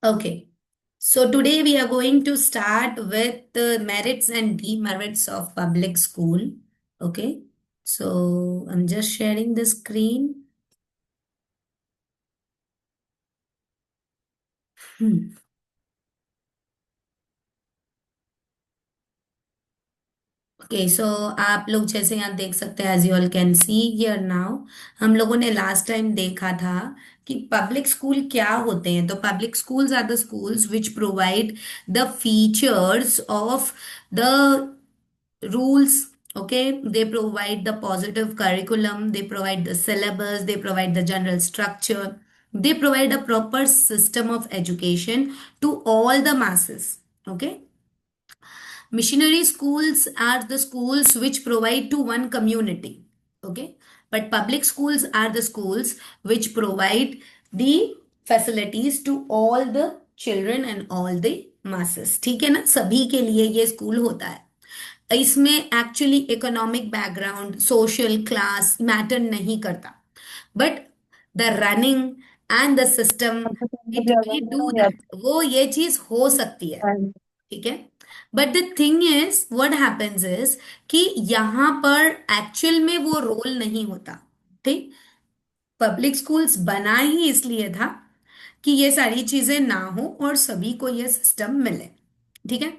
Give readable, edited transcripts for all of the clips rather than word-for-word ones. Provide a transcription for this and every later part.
Okay. So today we are going to start with the merits and demerits of public school. Okay. So I'm just sharing the screen. Hmm. Okay so आप लोग जैसे यहाँ देख सकते हैं as you all can see here now. हम लोगों ने लास्ट टाइम देखा था कि पब्लिक स्कूल क्या होते हैं। तो public schools are the schools which provide the features of the rules. Okay, they provide the positive curriculum, they provide the syllabus, they provide the general structure, they provide a proper system of education to all the masses. Okay, missionary schools are the schools which provide to one community. Okay, but public schools are the schools which provide the facilities to all the children and all the masses. ठीक है ना, सभी के लिए ये school होता है। इसमें actually economic background social class matter नहीं करता, but the running and the system it we do that, वो ये चीज हो सकती है। ठीक है, but the thing is what happens is कि यहाँ पर एक्चुअल में वो रोल नहीं होता। ठीक, पब्लिक स्कूल्स बना ही इसलिए था कि ये सारी चीजें ना हो और सभी को ये सिस्टम मिले। ठीक है,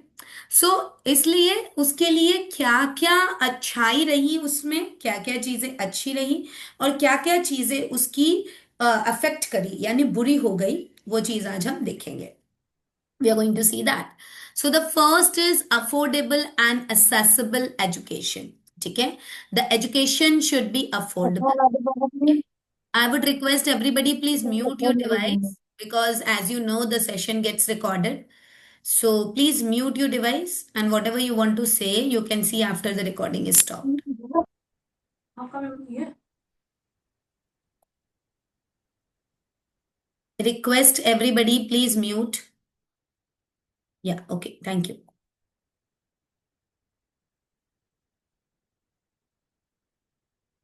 सो इसलिए उसके लिए क्या क्या अच्छाई रही, उसमें क्या क्या चीजें अच्छी रही और क्या क्या चीजें उसकी अफेक्ट करी यानी बुरी हो गई, वो चीज आज हम देखेंगे। We are going to see that. So the first is affordable and accessible education. ठीक है, the education should be affordable. Okay? I would request everybody please mute your device because as you know the session gets recorded. So please mute your device and whatever you want to say you can see after the recording is stopped. Request everybody please mute. Yeah, okay, thank you.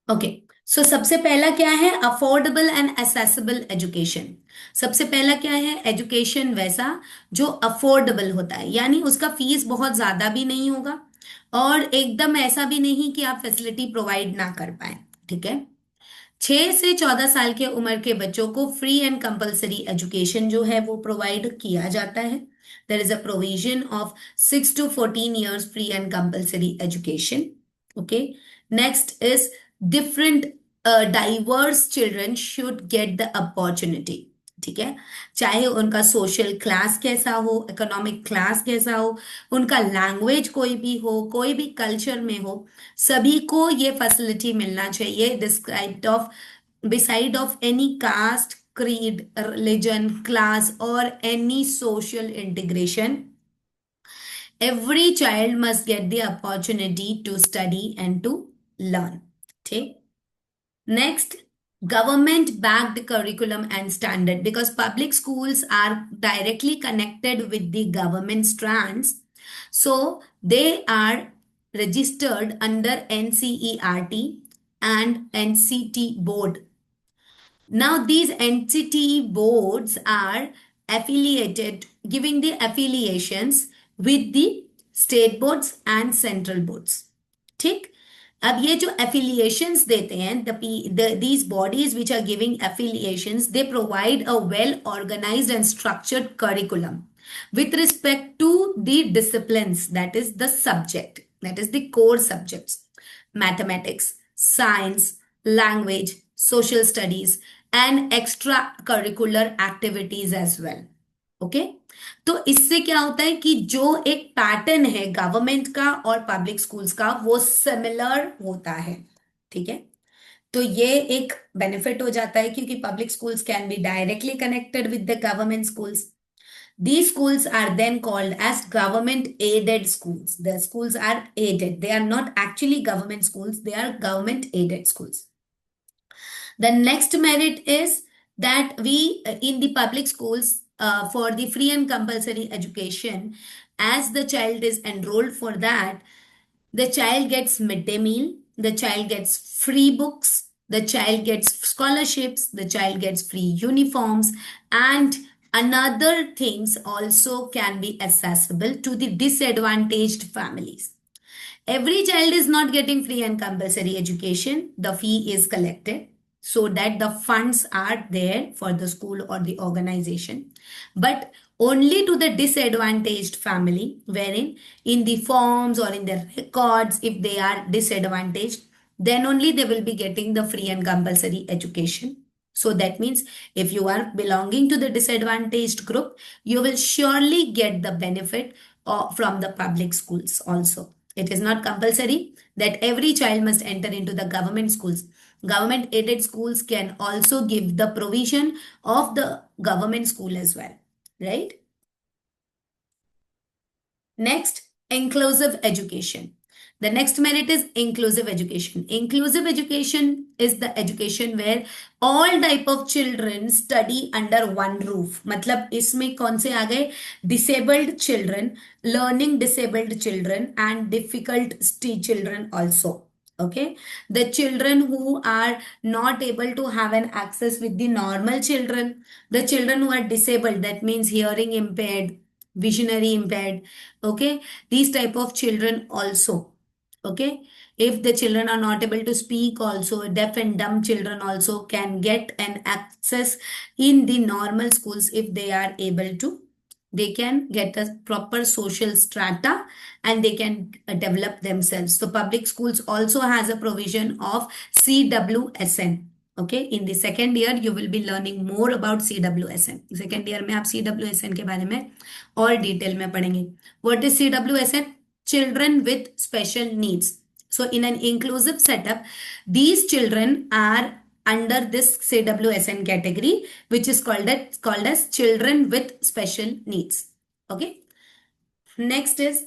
Okay, so सबसे पहला क्या है, affordable and accessible education. सबसे पहला क्या है, education वैसा जो अफोर्डेबल होता है, यानी उसका फीस बहुत ज्यादा भी नहीं होगा और एकदम ऐसा भी नहीं कि आप फैसिलिटी प्रोवाइड ना कर पाए। ठीक है, 6 से 14 साल के उम्र के बच्चों को फ्री एंड कंपलसरी एजुकेशन जो है वो प्रोवाइड किया जाता है। There is a provision of 6 to 14 years free and compulsory education. Okay, next is different diverse children should get the opportunity. ठीक है, चाहे उनका सोशल क्लास कैसा हो, इकोनॉमिक क्लास कैसा हो, उनका लैंग्वेज कोई भी हो, कोई भी कल्चर में हो, सभी को ये फैसिलिटी मिलना चाहिए। Described of beside of any caste, creed, religion, class or any social integration, every child must get the opportunity to study and to learn. Okay, next, government backed curriculum and standard, because public schools are directly connected with the government strands, so they are registered under NCERT and NCT board. Now, these entity boards are affiliated, giving the affiliations with the state boards and central boards. ठीक, अब ये जो affiliations देते हैं, these bodies which are giving affiliations, they provide a well organized and structured curriculum with respect to the disciplines, that is the subject, that is the core subjects, mathematics, science, language, social studies, and extracurricular activities as well. Okay, तो इससे क्या होता है कि जो एक pattern है government का और पब्लिक स्कूल्स का वो सिमिलर होता है। ठीक है, तो ये एक बेनिफिट हो जाता है क्योंकि public schools can be directly connected with the government schools. These schools are then called as government aided schools. The schools are aided, they are not actually government schools, they are government aided schools. The next merit is that we, in the public schools, for the free and compulsory education, as the child is enrolled for that, the child gets midday meal, the child gets free books, the child gets scholarships, the child gets free uniforms, and Another things also can be accessible to the disadvantaged families. Every child is not getting free and compulsory education. The fee is collected so that the funds are there for the school or the organization, but only to the disadvantaged family, wherein in the forms or in the records, if they are disadvantaged, then only they will be getting the free and compulsory education. So that means if you are belonging to the disadvantaged group, you will surely get the benefit from the public schools also. It is not compulsory that every child must enter into the government schools. Government aided schools can also give the provision of the government school as well, right? Next, inclusive education. The next merit is inclusive education. Inclusive education is the education where all type of children study under one roof. मतलब इसमें कौन से आ गए? Disabled children, learning disabled children and difficult children also. Okay, the children who are not able to have an access with the normal children, the children who are disabled, that means hearing impaired, visionary impaired, okay, these type of children also, okay, if the children are not able to speak also, deaf and dumb children also can get an access in the normal schools. If they are able to, they can get a proper social strata and they can develop themselves. So public schools also has a provision of CWSN. Okay, in the second year you will be learning more about CWSN. Second year में आप CWSN के बारे में और detail में पढ़ेंगे. What is CWSN? Children with special needs. So in an inclusive setup, these children are under this CWSN category, which is called as children with special needs. Okay. Next is,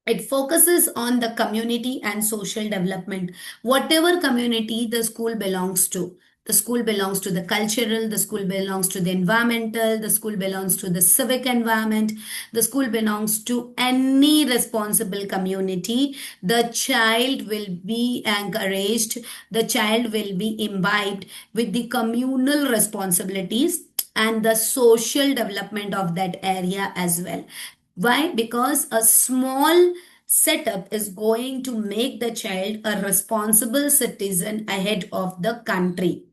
it focuses on the community and social development. Whatever community the school belongs to, the school belongs to the cultural, the school belongs to the environmental, the school belongs to the civic environment, the school belongs to any responsible community. The child will be encouraged, the child will be imbibed with the communal responsibilities and the social development of that area as well. Why? Because a small setup is going to make the child a responsible citizen ahead of the country.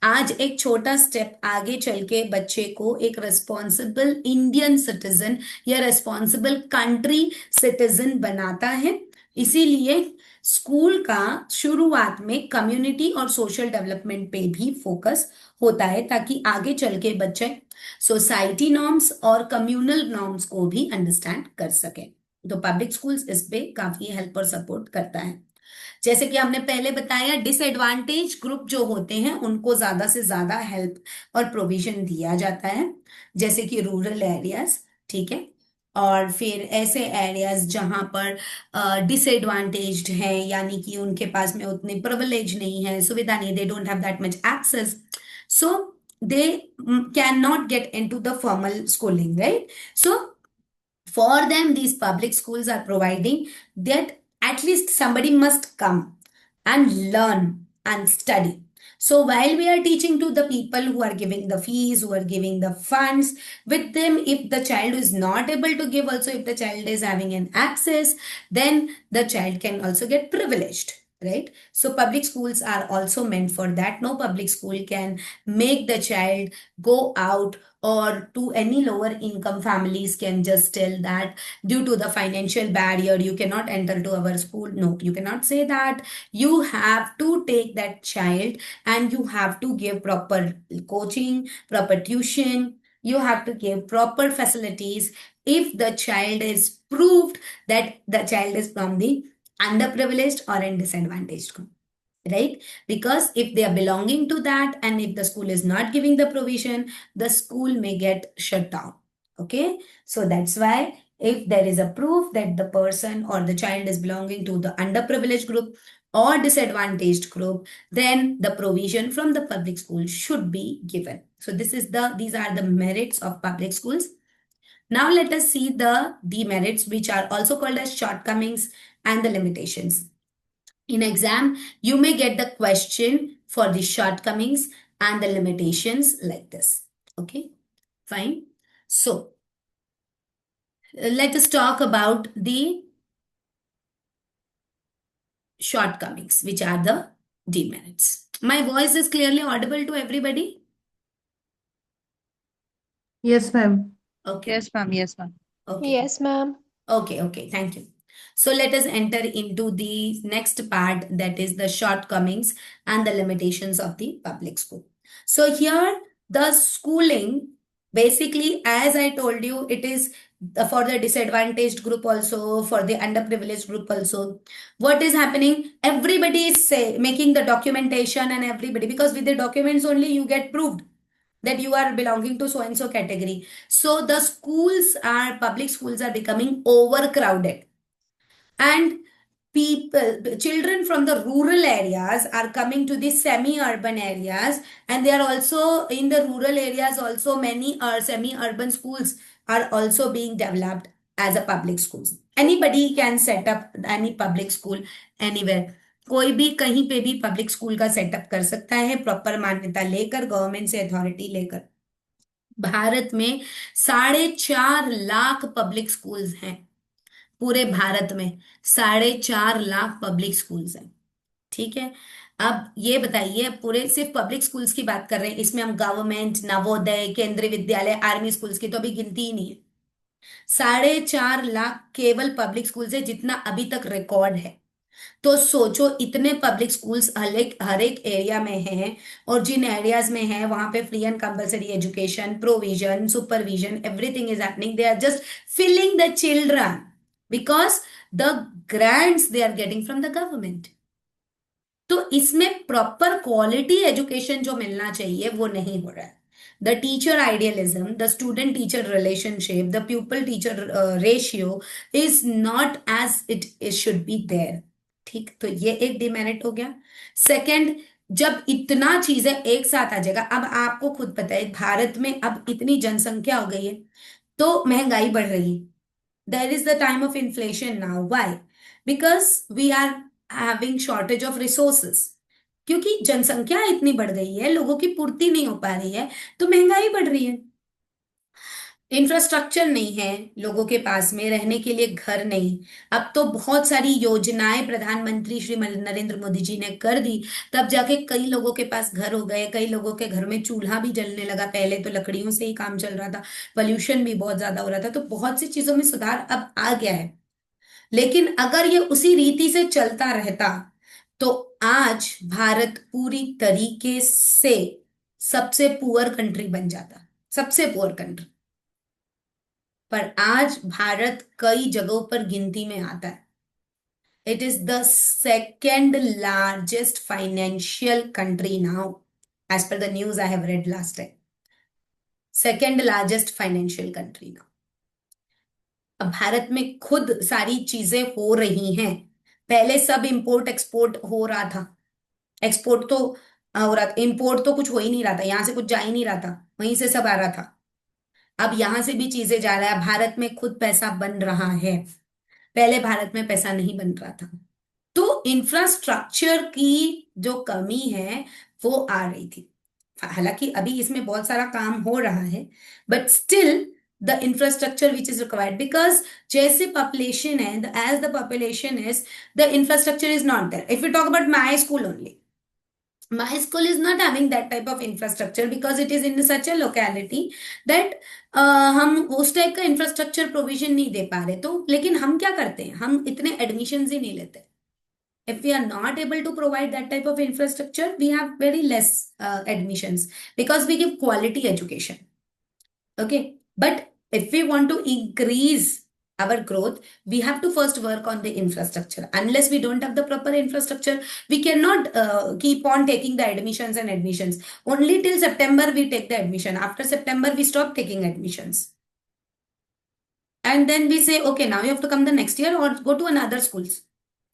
आज एक छोटा step आगे चल के बच्चे को एक responsible Indian citizen या रिस्पॉन्सिबल कंट्री सिटीजन बनाता है. इसीलिए स्कूल का शुरुआत में कम्युनिटी और सोशल डेवलपमेंट पे भी फोकस होता है ताकि आगे चल के बच्चे सोसाइटी नॉर्म्स और कम्युनल नॉर्म्स को भी अंडरस्टैंड कर सके. तो पब्लिक स्कूल्स इस पे काफी हेल्प और सपोर्ट करता है. जैसे कि हमने पहले बताया, डिसएडवांटेज ग्रुप जो होते हैं उनको ज्यादा से ज्यादा हेल्प और प्रोविजन दिया जाता है, जैसे कि रूरल एरियाज, ठीक है, और फिर ऐसे एरियाज जहां पर डिसएडवांटेज्ड हैं, यानी कि उनके पास में उतने प्रिविलेज नहीं है, सुविधा नहीं, they don't have that much access, so they cannot get into the formal schooling, right? So for them, these public schools are providing that at least somebody must come and learn and study. So while we are teaching to the people who are giving the fees, who are giving the funds, with them, if the child is not able to give also, if the child is having an access, then the child can also get privileged, right? So public schools are also meant for that. No public school can make the child go out, or to any lower income families can just tell that due to the financial barrier you cannot enter to our school. No, you cannot say that. You have to take that child and you have to give proper coaching, proper tuition, you have to give proper facilities if the child is proved that the child is from the underprivileged or in disadvantaged group, right? Because if they are belonging to that and if the school is not giving the provision, the school may get shut down. Okay, so that's why if there is a proof that the person or the child is belonging to the underprivileged group or disadvantaged group, then the provision from the public school should be given. So these are the merits of public schools. Now let us see the demerits, which are also called as shortcomings and the limitations. In exam, you may get the question for the shortcomings and the limitations like this. Okay. Fine. So let us talk about the shortcomings, which are the demerits. My voice is clearly audible to everybody? Yes, ma'am. Okay. Yes, ma'am. Yes, ma'am. Okay. Yes, ma'am. Okay, thank you. So let us enter into the next part, that is the shortcomings and the limitations of the public school. So here the schooling, basically, as I told you, it is for the disadvantaged group also, for the underprivileged group also. What is happening? Everybody is making the documentation, and everybody, because with the documents only you get proved that you are belonging to so and so category. So the public schools are becoming overcrowded, and children from the rural areas are coming to the semi-urban areas, and they are also in the rural areas also. Many semi-urban schools are also being developed as a public schools. Anybody can set up any public school anywhere. कोई भी कहीं पे भी public school का setup कर सकता है, proper मान्यता लेकर, गवर्नमेंट से अथॉरिटी लेकर। भारत में 4.5 लाख पब्लिक स्कूल्स हैं। पूरे भारत में 4.5 लाख पब्लिक स्कूल्स हैं। ठीक है। अब ये बताइए, पूरे सिर्फ पब्लिक स्कूल्स की बात कर रहे हैं, इसमें हम गवर्नमेंट, नवोदय, केंद्रीय विद्यालय, आर्मी स्कूल्स की तो अभी गिनती ही नहीं है। 4.5 लाख केवल पब्लिक स्कूल्स है, जितना अभी तक रिकॉर्ड है। तो सोचो, इतने पब्लिक स्कूल्स हर एक एरिया में हैं, और जिन एरियाज में हैं वहां पे free and compulsory education, provision, supervision, everything is happening. They are just filling the children because the grants they are getting from the government. तो इसमें प्रॉपर क्वालिटी एजुकेशन जो मिलना चाहिए वो नहीं हो रहा है। The teacher idealism, the student teacher relationship, the pupil teacher ratio is not as it should be there. ठीक, तो ये एक डिमेरिट हो गया। सेकंड, जब इतना चीजें एक साथ आ जाएगा, अब आपको खुद पता है भारत में अब इतनी जनसंख्या हो गई है, तो महंगाई बढ़ रही है। There is the time of inflation now. Why? Because we are having shortage of resources. क्योंकि जनसंख्या इतनी बढ़ गई है, लोगों की पूर्ति नहीं हो पा रही है, तो महंगाई बढ़ रही है। इंफ्रास्ट्रक्चर नहीं है लोगों के पास में, रहने के लिए घर नहीं। अब तो बहुत सारी योजनाएं प्रधानमंत्री श्री नरेंद्र मोदी जी ने कर दी, तब जाके कई लोगों के पास घर हो गए, कई लोगों के घर में चूल्हा भी जलने लगा। पहले तो लकड़ियों से ही काम चल रहा था, पोल्यूशन भी बहुत ज्यादा हो रहा था, तो बहुत सी चीजों में सुधार अब आ गया है। लेकिन अगर ये उसी रीति से चलता रहता, तो आज भारत पूरी तरीके से सबसे पुअर कंट्री बन जाता, सबसे पुअर कंट्री। पर आज भारत कई जगहों पर गिनती में आता है। It is the second largest financial country now, as per the news I have read last time. Second largest financial country now. अब भारत में खुद सारी चीजें हो रही हैं। पहले सब इंपोर्ट एक्सपोर्ट हो रहा था। एक्सपोर्ट तो हो रहा था, इंपोर्ट तो कुछ हो ही नहीं रहा था, यहां से कुछ जा ही नहीं रहा था, वहीं से सब आ रहा था। अब यहां से भी चीजें जा रहा है, भारत में खुद पैसा बन रहा है। पहले भारत में पैसा नहीं बन रहा था। तो इंफ्रास्ट्रक्चर की जो कमी है वो आ रही थी। हालांकि अभी इसमें बहुत सारा काम हो रहा है, but still the infrastructure which is required, because जैसे पॉपुलेशन है, as the population is, the infrastructure is not there. If you talk about my school only, my school is not having that type of infrastructure because it is in such a locality that हम उस type का infrastructure provision नहीं दे पा रहे। तो लेकिन हम क्या करते हैं, हम इतने एडमिशन्स ही नहीं लेते। if we are not able to provide that type of infrastructure, we have very less admissions, because we give quality education. Okay, but if we want to increase our growth, we have to first work on the infrastructure. Unless we don't have the proper infrastructure, we cannot keep on taking the admissions and admissions. Only till September we take the admission. After September we stop taking admissions, and then we say, okay, now you have to come the next year or go to another schools.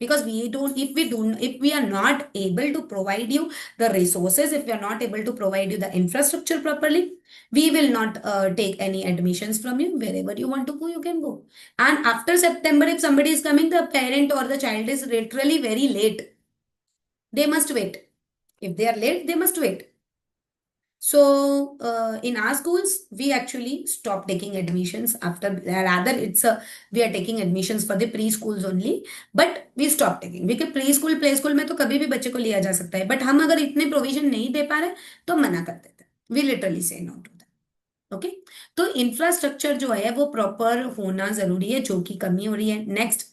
Because if we are not able to provide you the resources, if we are not able to provide you the infrastructure properly, we will not take any admissions from you. Wherever you want to go, you can go. And after September, if somebody is coming, the parent or the child is literally very late, they must wait. If they are late, they must wait. So, in our schools, we actually stop taking admissions after, rather, we are taking admissions for the preschools only. But we stop taking, because pre school play school में तो कभी भी बच्चे को लिया जा सकता है, बट हम अगर इतने प्रोविजन नहीं दे पा रहे तो मना कर देते हैं, वी लिटरली से नो टू दैट। ओके। तो इंफ्रास्ट्रक्चर जो है वो प्रॉपर होना जरूरी है, जो कि कमी हो रही है। नेक्स्ट,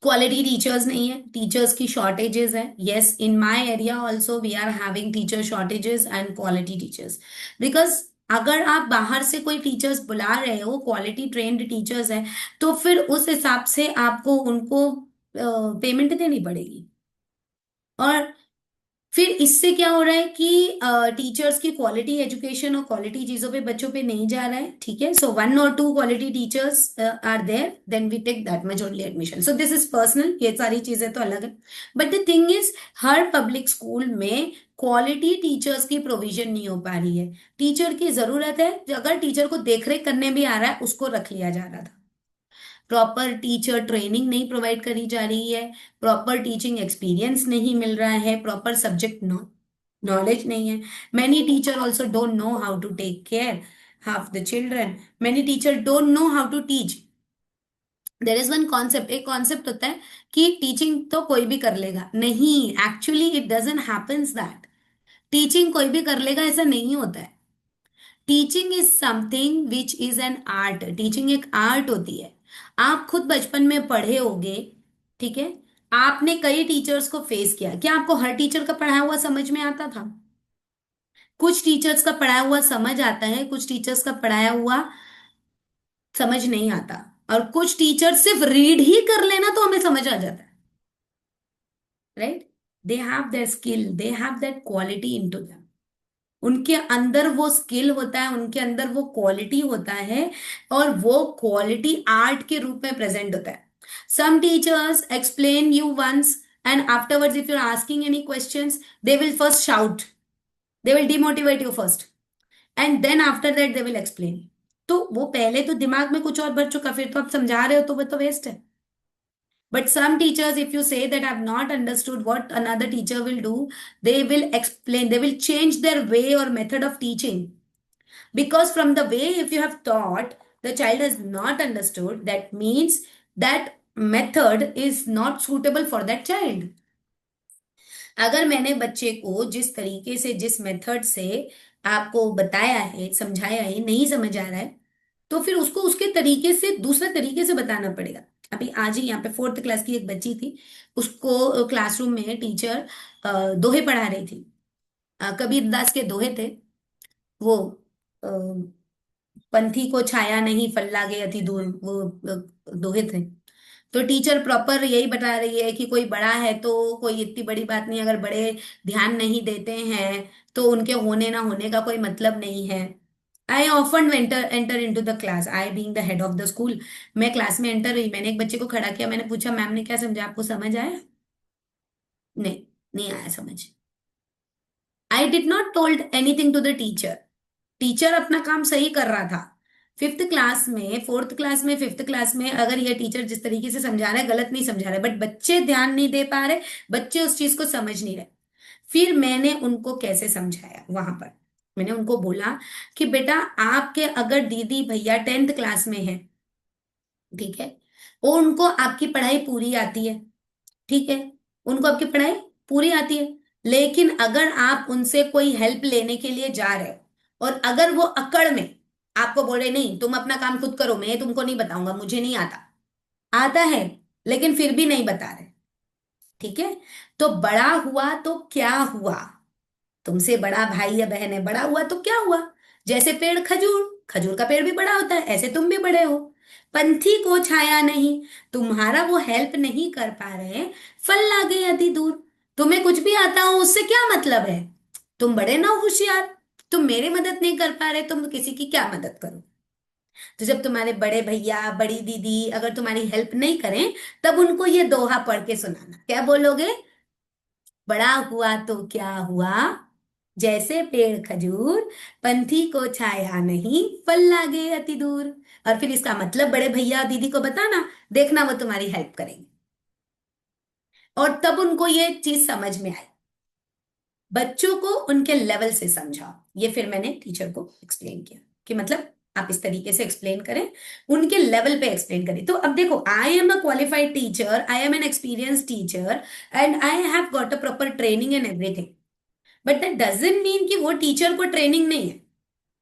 क्वालिटी टीचर्स नहीं है, टीचर्स की शॉर्टेजेस है। Yes, in my area also we are having teacher shortages and quality teachers, because अगर आप बाहर से कोई टीचर्स बुला रहे हो, क्वालिटी ट्रेन्ड टीचर्स है, तो फिर उस हिसाब से आपको उनको पेमेंट देनी पड़ेगी। और फिर इससे क्या हो रहा है कि टीचर्स की क्वालिटी एजुकेशन और क्वालिटी चीजों पे, बच्चों पे नहीं जा रहा है। ठीक है, so 1 or 2 quality teachers are there, then we take that much only admission. So this is personal, ये सारी चीजें तो अलग है। बट द थिंग इज, हर पब्लिक स्कूल में क्वालिटी टीचर्स की प्रोविजन नहीं हो पा रही है। टीचर की जरूरत है, अगर टीचर को देखरेख करने भी आ रहा है उसको रख लिया जा रहा था। प्रॉपर टीचर ट्रेनिंग नहीं प्रोवाइड करी जा रही है, प्रॉपर टीचिंग एक्सपीरियंस नहीं मिल रहा है, प्रॉपर सब्जेक्ट नॉलेज नहीं है। Many teacher also don't know how to take care half the children, many teacher don't know how to teach. There is one concept, एक कॉन्सेप्ट होता है कि टीचिंग तो कोई भी कर लेगा, नहीं, actually it doesn't happens that. Teaching कोई भी कर लेगा ऐसा नहीं होता है। Teaching is something which is an art, teaching एक आर्ट होती है। आप खुद बचपन में पढ़े होगे, ठीक है, आपने कई टीचर्स को फेस किया, क्या आपको हर टीचर का पढ़ाया हुआ समझ में आता था? कुछ टीचर्स का पढ़ाया हुआ समझ आता है, कुछ टीचर्स का पढ़ाया हुआ समझ नहीं आता। और कुछ टीचर सिर्फ रीड ही कर लेना तो हमें समझ आ जाता है, right? They have that skill, they have that quality into them, उनके अंदर वो स्किल होता है, उनके अंदर वो क्वालिटी होता है, और वो क्वालिटी आर्ट के रूप में प्रेजेंट होता है। Some teachers explain you once, and afterwards if you are asking any questions, they will first shout, they will demotivate you first, and then after that they will explain. तो वो पहले तो दिमाग में कुछ और भर चुका, फिर तो आप समझा रहे हो तो वो तो वेस्ट है। But some teachers, if you say that I've not understood what another teacher will do, they will explain, they will change their way or method of teaching. Because from the way, if you have taught, the child has not understood, that means that method is not suitable for that child. अगर मैंने बच्चे को जिस तरीके से, जिस method से आपको बताया है, समझाया है, नहीं समझ आ रहा है, तो फिर उसको उसके तरीके से, दूसरे तरीके से बताना पड़ेगा। अभी आज ही यहाँ पे 4th क्लास की एक बच्ची थी, उसको क्लासरूम में टीचर दोहे पढ़ा रही थी। कबीर दास के दोहे थे वो, अ, पंथी को छाया नहीं फल लागे अति दूर, वो दोहे थे। तो टीचर प्रॉपर यही बता रही है कि कोई बड़ा है तो कोई इतनी बड़ी बात नहीं, अगर बड़े ध्यान नहीं देते हैं तो उनके होने ना होने का कोई मतलब नहीं है। I often enter into the class, I being the head of the school. मैं क्लास में एंटर हुई, मैंने एक बच्चे को खड़ा किया, मैंने पूछा मैम ने क्या समझा, आपको समझ आया? नहीं, नहीं आया समझ। I did not told anything to the teacher, teacher अपना काम सही कर रहा था। 5th क्लास में, 4th क्लास में, 5th क्लास में अगर ये टीचर जिस तरीके से समझा रहा है, गलत नहीं समझा रहा है, बट बच्चे ध्यान नहीं दे पा रहे, बच्चे उस चीज को समझ नहीं रहे। फिर मैंने उनको कैसे समझाया वहां पर, मैंने उनको बोला कि बेटा, आपके अगर दीदी भैया 10th क्लास में है, ठीक है, और उनको आपकी पढ़ाई पूरी आती है, ठीक है, उनको आपकी पढ़ाई पूरी आती है, लेकिन अगर आप उनसे कोई हेल्प लेने के लिए जा रहे हो, और अगर वो अकड़ में आपको बोले नहीं तुम अपना काम खुद करो, मैं तुमको नहीं बताऊंगा, मुझे नहीं आता, आता है लेकिन फिर भी नहीं बता रहे, ठीक है, तो बड़ा हुआ तो क्या हुआ, तुमसे बड़ा भाई या बहन है, बड़ा हुआ तो क्या हुआ, जैसे पेड़ खजूर, खजूर का पेड़ भी बड़ा होता है, ऐसे तुम भी बड़े हो। पंथी को छाया नहीं, तुम्हारा वो हेल्प नहीं कर पा रहे, फल लागे अति दूर, तुम्हें कुछ भी आता हो उससे क्या मतलब है, तुम बड़े ना हो होशियार, तुम मेरी मदद नहीं कर पा रहे, तुम किसी की क्या मदद करो। तो जब तुम्हारे बड़े भैया बड़ी दीदी अगर तुम्हारी हेल्प नहीं करें, तब उनको ये दोहा पढ़ के सुनाना, क्या बोलोगे? बड़ा हुआ तो क्या हुआ, जैसे पेड़ खजूर, पंथी को छाया नहीं फल लागे अति दूर। और फिर इसका मतलब बड़े भैया दीदी को बताना, देखना वो तुम्हारी हेल्प करेंगे, और तब उनको ये चीज समझ में आई। बच्चों को उनके लेवल से समझाओ। ये फिर मैंने टीचर को एक्सप्लेन किया कि मतलब आप इस तरीके से एक्सप्लेन करें, उनके लेवल पे एक्सप्लेन करें। तो अब देखो, I am a qualified teacher, I am an experience teacher, and I have got a proper training and everything, but that doesn't mean कि वो टीचर को ट्रेनिंग नहीं है।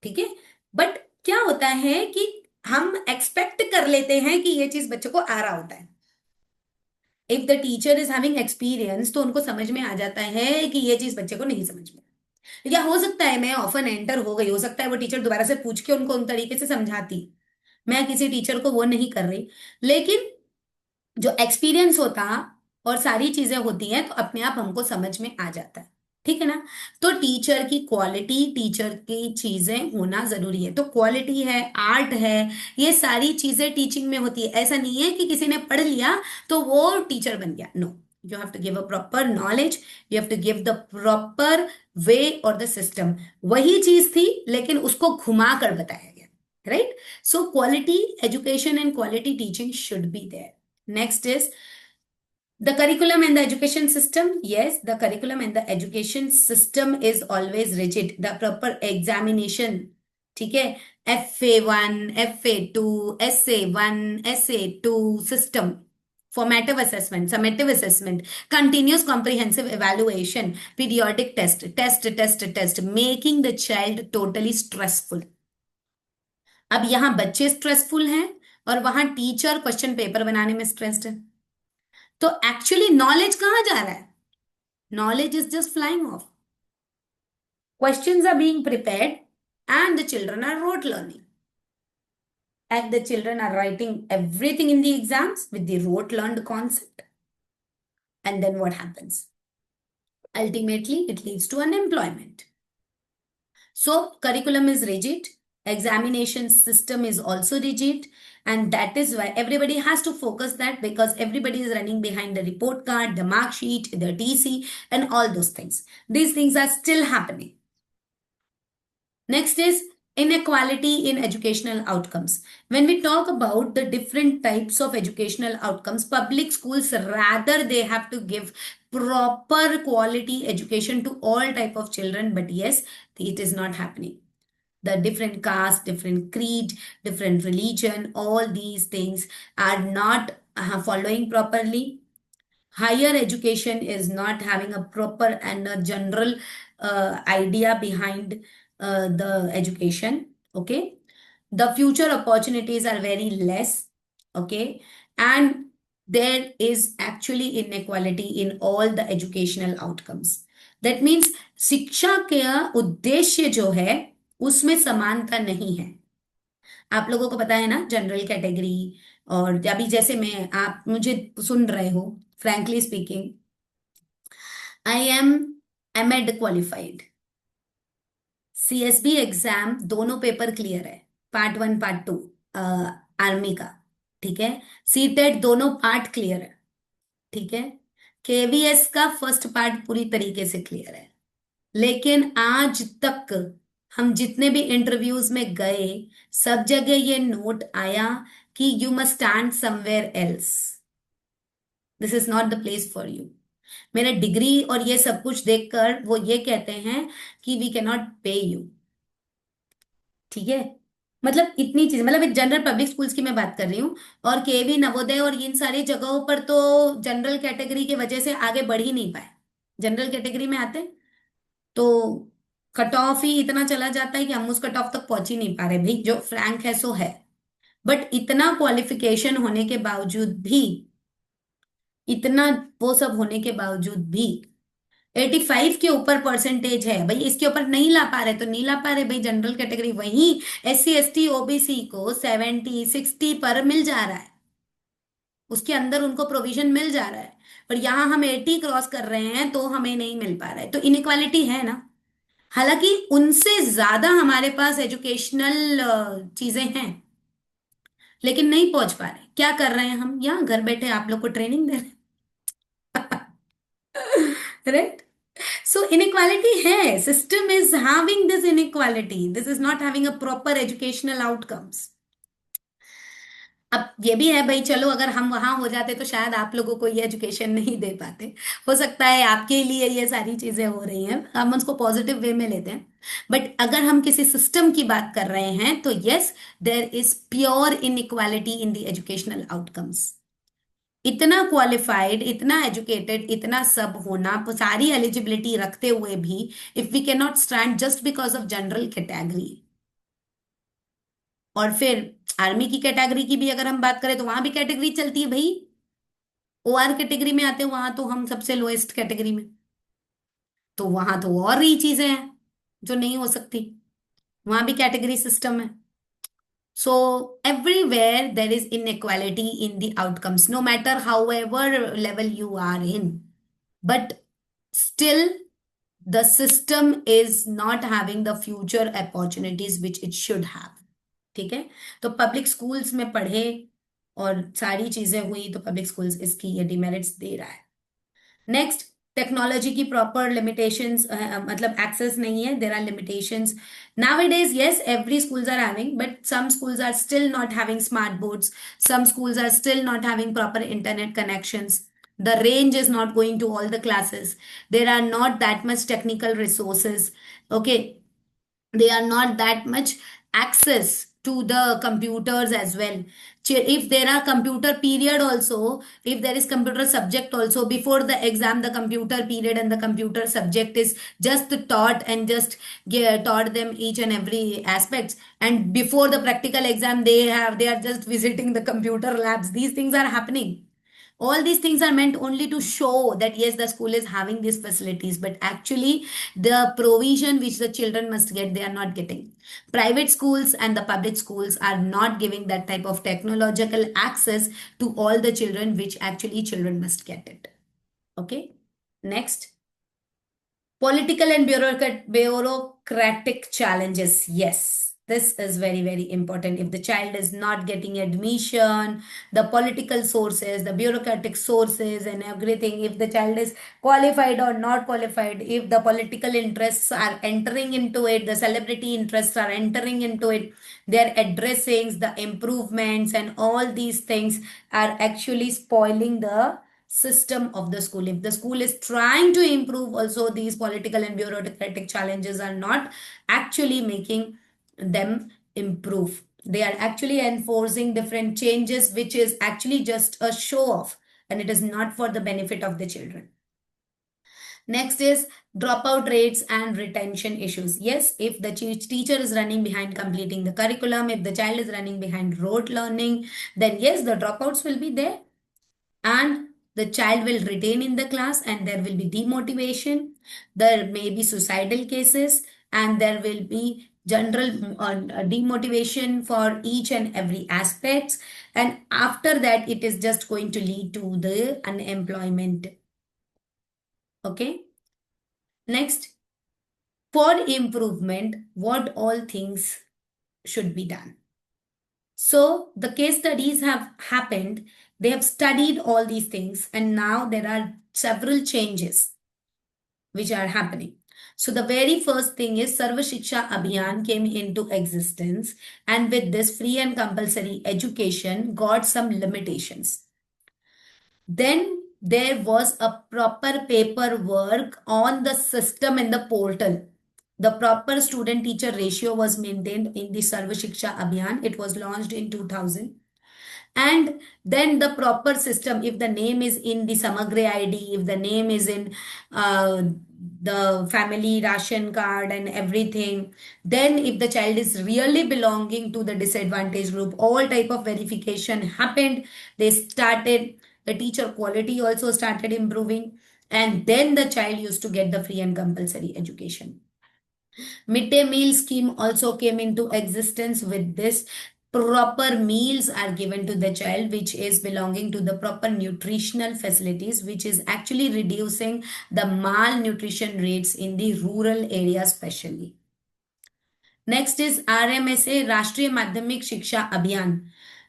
ठीक है। बट क्या होता है कि हम एक्सपेक्ट कर लेते हैं कि ये चीज बच्चों को आ रहा होता है। If the teacher is having experience तो उनको समझ में आ जाता है कि ये चीज बच्चे को नहीं समझ में। या हो सकता है मैं ऑफन एंटर हो गई, हो सकता है वो टीचर दोबारा से पूछ के उनको उन तरीके से समझाती। मैं किसी टीचर को वो नहीं कर रही, लेकिन जो एक्सपीरियंस होता और सारी चीजें होती हैं तो अपने आप हमको समझ में आ जाता है। ठीक है ना। तो टीचर की क्वालिटी, टीचर की चीजें होना जरूरी है। तो क्वालिटी है, आर्ट है, ये सारी चीजें टीचिंग में होती है। ऐसा नहीं है कि किसी ने पढ़ लिया तो वो टीचर बन गया। No, you have to give a proper knowledge, you have to give the proper way और द सिस्टम। वही चीज थी लेकिन उसको घुमा कर बताया गया। Right. So quality education and quality teaching should be there. Next is the curriculum and the education system. Yes, the curriculum and the education system is always rigid. The proper examination, ठीक है, FA1, FA2, SA1, SA2 system, formative assessment, summative assessment, continuous comprehensive evaluation, periodic test, making the child totally stressful. अब यहां बच्चे stressful हैं और वहां teacher question paper बनाने में स्ट्रेस्ड है। तो एक्चुअली नॉलेज कहां जा रहा है? Knowledge is just flying off. Questions are being prepared and the children are rote learning, and the children are writing everything in the exams with the rote learned concept. And then what happens? Ultimately, it leads to unemployment. So curriculum is rigid, examination system is also rigid, and that is why everybody has to focus that, because everybody is running behind the report card, the mark sheet, the TC, and all those things. These things are still happening. Next is inequality in educational outcomes. When we talk about the different types of educational outcomes, public schools rather they have to give proper quality education to all type of children, but yes, it is not happening. The different caste, different creed, different religion, all these things are not following properly. Higher education is not having a proper and a general idea behind the education. Okay. The future opportunities are very less. Okay. And there is actually inequality in all the educational outcomes. That means शिक्षा का उद्देश्य जो है उसमें समानता नहीं है। आप लोगों को पता है ना, जनरल कैटेगरी, और अभी जैसे मैं, आप मुझे सुन रहे हो, frankly speaking, I am MEd qualified, CSB exam दोनों पेपर क्लियर है, पार्ट 1 पार्ट 2 आर्मी का। ठीक है। सीटेट दोनों पार्ट क्लियर है। ठीक है। केवीएस का फर्स्ट पार्ट पूरी तरीके से क्लियर है। लेकिन आज तक हम जितने भी इंटरव्यूज में गए, सब जगह ये नोट आया कि you must stand somewhere else, this is not the place for you. मेरा डिग्री और ये सब कुछ देखकर वो ये कहते हैं कि वी कैन नॉट पे यू। ठीक है। मतलब इतनी चीज, मतलब एक जनरल पब्लिक स्कूल्स की मैं बात कर रही हूँ, और केवी नवोदय और इन सारी जगहों पर तो जनरल कैटेगरी की वजह से आगे बढ़ ही नहीं पाए। जनरल कैटेगरी में आते तो कट ऑफ ही इतना चला जाता है कि हम उस कट ऑफ तक पहुंच ही नहीं पा रहे। भाई जो फ्रैंक है सो है, बट इतना क्वालिफिकेशन होने के बावजूद भी, इतना वो सब होने के बावजूद भी 85 के ऊपर परसेंटेज है। भाई इसके ऊपर नहीं ला पा रहे तो नहीं ला पा रहे। भाई जनरल कैटेगरी वही SC ST OBC को 70 60 पर मिल जा रहा है, उसके अंदर उनको प्रोविजन मिल जा रहा है, पर यहां हम 80 क्रॉस कर रहे हैं तो हमें नहीं मिल पा रहा है। तो इनइक्वालिटी है ना। हालांकि उनसे ज्यादा हमारे पास एजुकेशनल चीजें हैं, लेकिन नहीं पहुंच पा रहे। क्या कर रहे हैं हम? यहाँ घर बैठे आप लोग को ट्रेनिंग दे रहे। राइट। सो इनइक्वालिटी है, system is having this inequality, this is not having a proper educational outcomes. अब ये भी है भाई, चलो अगर हम वहां हो जाते तो शायद आप लोगों को ये एजुकेशन नहीं दे पाते। हो सकता है आपके लिए ये सारी चीजें हो रही हैं, हम उसको पॉजिटिव वे में लेते हैं। बट अगर हम किसी सिस्टम की बात कर रहे हैं तो yes, there is pure inequality in the educational outcomes. इतना क्वालिफाइड, इतना एजुकेटेड, इतना सब होना, सारी एलिजिबिलिटी रखते हुए भी if we can not stand just because of general category. और फिर आर्मी की कैटेगरी की भी अगर हम बात करें तो वहां भी कैटेगरी चलती है भाई। ओआर कैटेगरी में आते हैं वहां तो हम सबसे लोएस्ट कैटेगरी में। तो वहां तो और ही चीजें हैं जो नहीं हो सकती, वहां भी कैटेगरी सिस्टम है। So everywhere there is inequality in the outcomes, no matter however level you are in, but still the system is not having the future opportunities which it should have। ठीक है, तो public schools में पढ़े और सारी चीजें हुई तो पब्लिक स्कूल्स इसकी ये डिमेरिट्स दे रहा है। नेक्स्ट, टेक्नोलॉजी की प्रॉपर लिमिटेशंस, मतलब एक्सेस नहीं है, there are limitations nowadays। yes, every schools are having, but some schools are still not having smart boards, some schools are still not having proper internet connections, the range is not going to all the classes, there are not that much technical resources, okay, they are not that much access to the computers as well. If there are computer period also, if there is computer subject also before the exam, the computer period and the computer subject is just taught and just taught them each and every aspects, and before the practical exam they are just visiting the computer labs. These things are happening. All these things are meant only to show that yes, the school is having these facilities, but actually the provision which the children must get, they are not getting. Private schools and the public schools are not giving that type of technological access to all the children, which actually children must get it. Okay, next, political and bureaucratic challenges. Yes, this is very, very important. If the child is not getting admission, the political sources, the bureaucratic sources, and everything, if the child is qualified or not qualified, if the political interests are entering into it, the celebrity interests are entering into it, their addressings, the improvements, and all these things are actually spoiling the system of the school. If the school is trying to improve, also these political and bureaucratic challenges are not actually making them improve. They are actually enforcing different changes, which is actually just a show off, and it is not for the benefit of the children. Next is dropout rates and retention issues. Yes, if the teacher is running behind completing the curriculum, if the child is running behind rote learning, then yes, the dropouts will be there, and the child will retain in the class, and there will be demotivation, there may be suicidal cases, and there will be general demotivation for each and every aspects, and after that it is just going to lead to the unemployment. Okay, next, for improvement, what all things should be done? So the case studies have happened. They have studied all these things, and now there are several changes which are happening. So the very first thing is Sarva Shiksha Abhiyan came into existence, and with this free and compulsory education got some limitations. Then there was a proper paperwork on the system in the portal. The proper student teacher ratio was maintained in the Sarva Shiksha Abhiyan. It was launched in 2000. And then the proper system, if the name is in the Samagre ID, if the name is in the family ration card and everything, then if the child is really belonging to the disadvantaged group, all type of verification happened. They started, the teacher quality also started improving, and then the child used to get the free and compulsory education. Midday meal scheme also came into existence. With this, proper meals are given to the child, which is belonging to the proper nutritional facilities, which is actually reducing the malnutrition rates in the rural areas especially. Next is RMSA, Rashtriya Madhyamik Shiksha Abhiyan.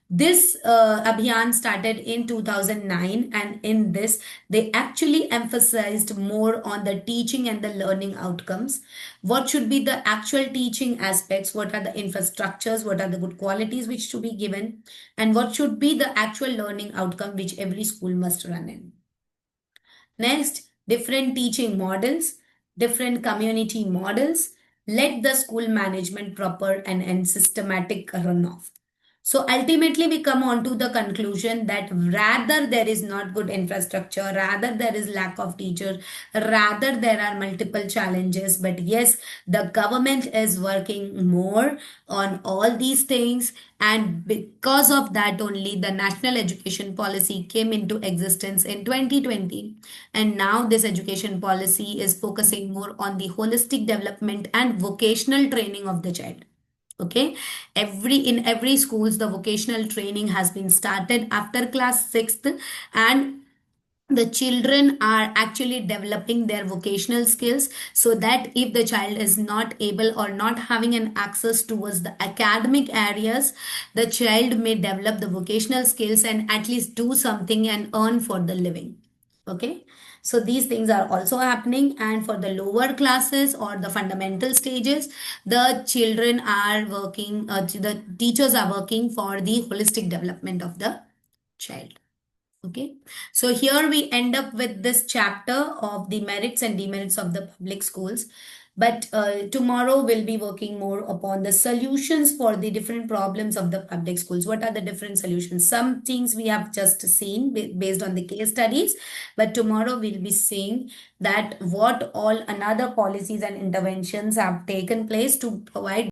This Abhiyan started in 2009, and in this, they actually emphasized more on the teaching and the learning outcomes. What should be the actual teaching aspects? What are the infrastructures? What are the good qualities which to be given? And what should be the actual learning outcome which every school must run in? Next, different teaching models, different community models. Let the school management proper and systematic runoff. So ultimately, we come on to the conclusion that rather there is not good infrastructure, rather there is lack of teacher, rather there are multiple challenges. But yes, the government is working more on all these things, and because of that only the national education policy came into existence in 2020. And now this education policy is focusing more on the holistic development and vocational training of the child. Okay, every schools the vocational training has been started after class 6th, and the children are actually developing their vocational skills, so that if the child is not able or not having an access towards the academic areas, the child may develop the vocational skills and at least do something and earn for the living. Okay, so these things are also happening, and for the lower classes or the fundamental stages, the children are working, the teachers are working for the holistic development of the child. Okay, so here we end up with this chapter of the merits and demerits of the public schools. But tomorrow we'll be working more upon the solutions for the different problems of the public schools. What are the different solutions? Some things we have just seen based on the case studies, but tomorrow we'll be seeing that what all another policies and interventions have taken place to provide